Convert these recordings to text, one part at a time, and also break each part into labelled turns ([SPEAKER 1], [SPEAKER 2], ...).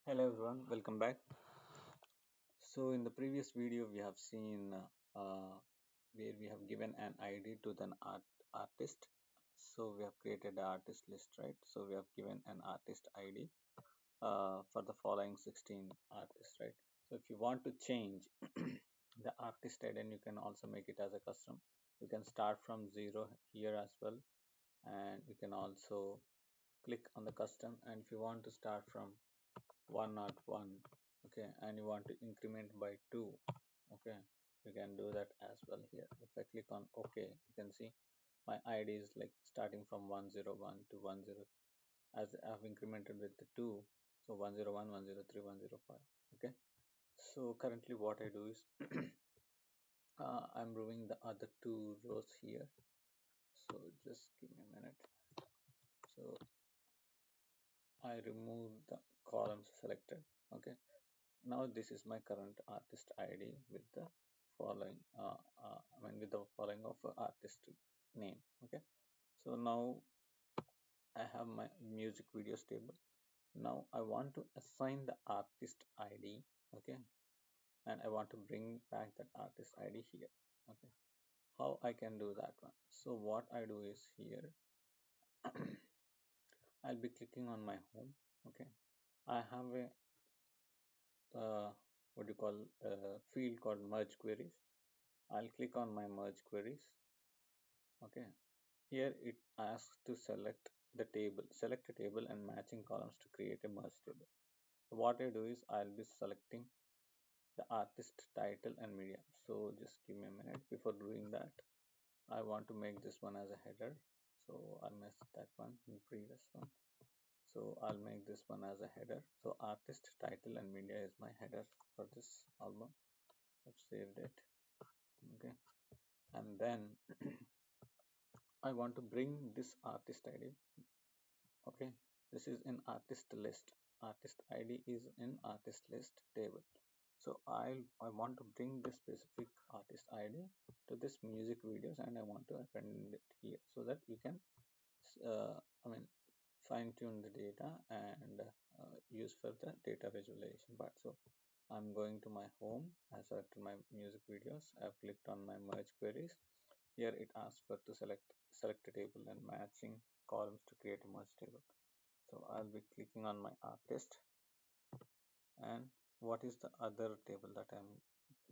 [SPEAKER 1] Hello everyone, welcome back. So in the previous video we have seen where we have given an ID to the artist. So we have created the artist list, right? So we have given an artist ID for the following 16 artists, right? So if you want to change the artist ID, then you can also make it as a custom. You can start from zero here as well, and you can also click on the custom. And if you want to start from 101, okay, and you want to increment by 2, okay, you can do that as well here. If I click on OK, you can see my ID is like starting from 101 to 10, as I've incremented with the 2, so 101, 103, 105. Okay, so currently what I do is I'm removing the other two rows here, so just give me a minute. So I remove the columns selected. Okay, now this is my current artist ID with the following with the following of artist name. Okay, so now I have my music videos table. Now I want to assign the artist ID. Okay, and I want to bring back that artist ID here. Okay, how I can do that one? So what I do is here I'll be clicking on my home. Okay, I have a what do you call field called merge queries. I'll click on my merge queries. Okay, here it asks to select a table and matching columns to create a merge table. So what I do is I'll be selecting the artist title and media. So just give me a minute. Before doing that, I want to make this one as a header. So I'll miss that one in the previous one. So I'll make this one as a header. So artist title and media is my header for this album. I've saved it. Okay, and then I want to bring this artist ID. Okay, this is in artist list. Artist ID is in artist list table. So I want to bring this specific artist ID to this music videos, and I want to append it here so that you can uh, I mean fine tune the data and use for the data visualization part. So I'm going to my home. I selected my music videos. I've clicked on my merge queries. Here it asks for to select a table and matching columns to create a merge table. So I'll be clicking on my artist, and what is the other table that I'm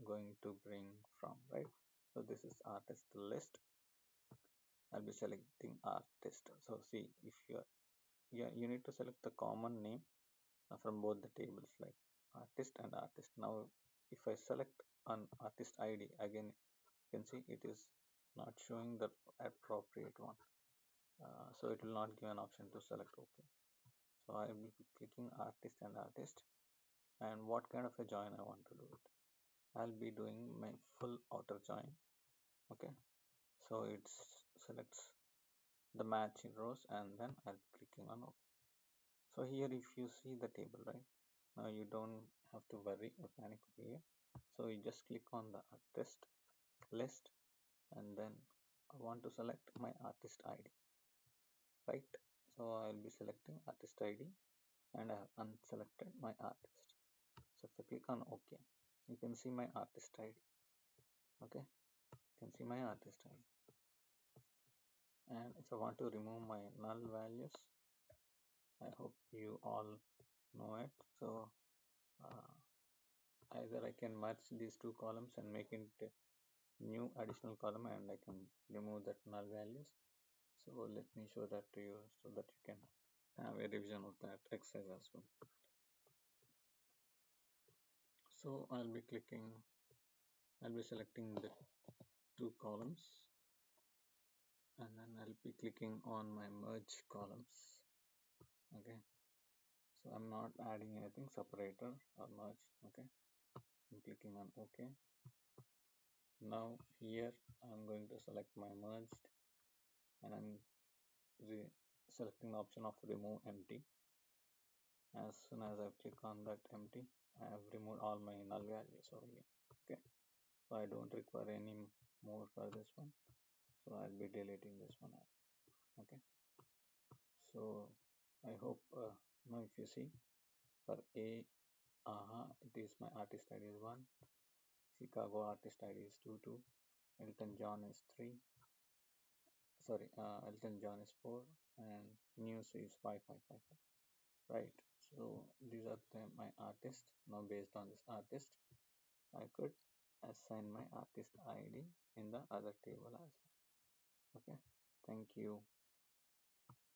[SPEAKER 1] going to bring from, right? So this is artist list. I'll be selecting artist. So see, if you're, yeah, you need to select the common name from both the tables, like artist and artist. Now if I select an artist ID, again you can see it is not showing the appropriate one. So it will not give an option to select. Okay, so I will be clicking artist and artist, and what kind of a join I want to do it. I'll be doing my full outer join. Okay, so it selects the matching rows, and then I'll be clicking on OK. So here if you see the table, right, now you don't have to worry or panic here. So you just click on the artist list, and then I want to select my artist ID, right? So I'll be selecting artist ID, and I have unselected my artist. So if I click on OK, you can see my artist ID. Okay, you can see my artist ID. And if I want to remove my null values, I hope you all know it. So either I can merge these two columns and make it a new additional column, and I can remove that null values. So let me show that to you so that you can have a revision of that exercise as well. So I'll be selecting the two columns, and then I'll be clicking on my merge columns. Okay, so I'm not adding anything separator or merge. Okay, I'm clicking on OK. Now here I'm going to select my merged, and I'm selecting the option of remove empty. As soon as I click on that empty, I have removed all my null values over here. Okay, so I don't require any more for this one, so I'll be deleting this one. Okay, so I hope now if you see For A, it is my artist ID is 1, Chicago artist ID is 2, Elton John is 3, sorry, Elton John is 4, and News is 5. Right. So these are my artists. Now based on this artist, I could assign my artist ID in the other table as well. Okay. Thank you.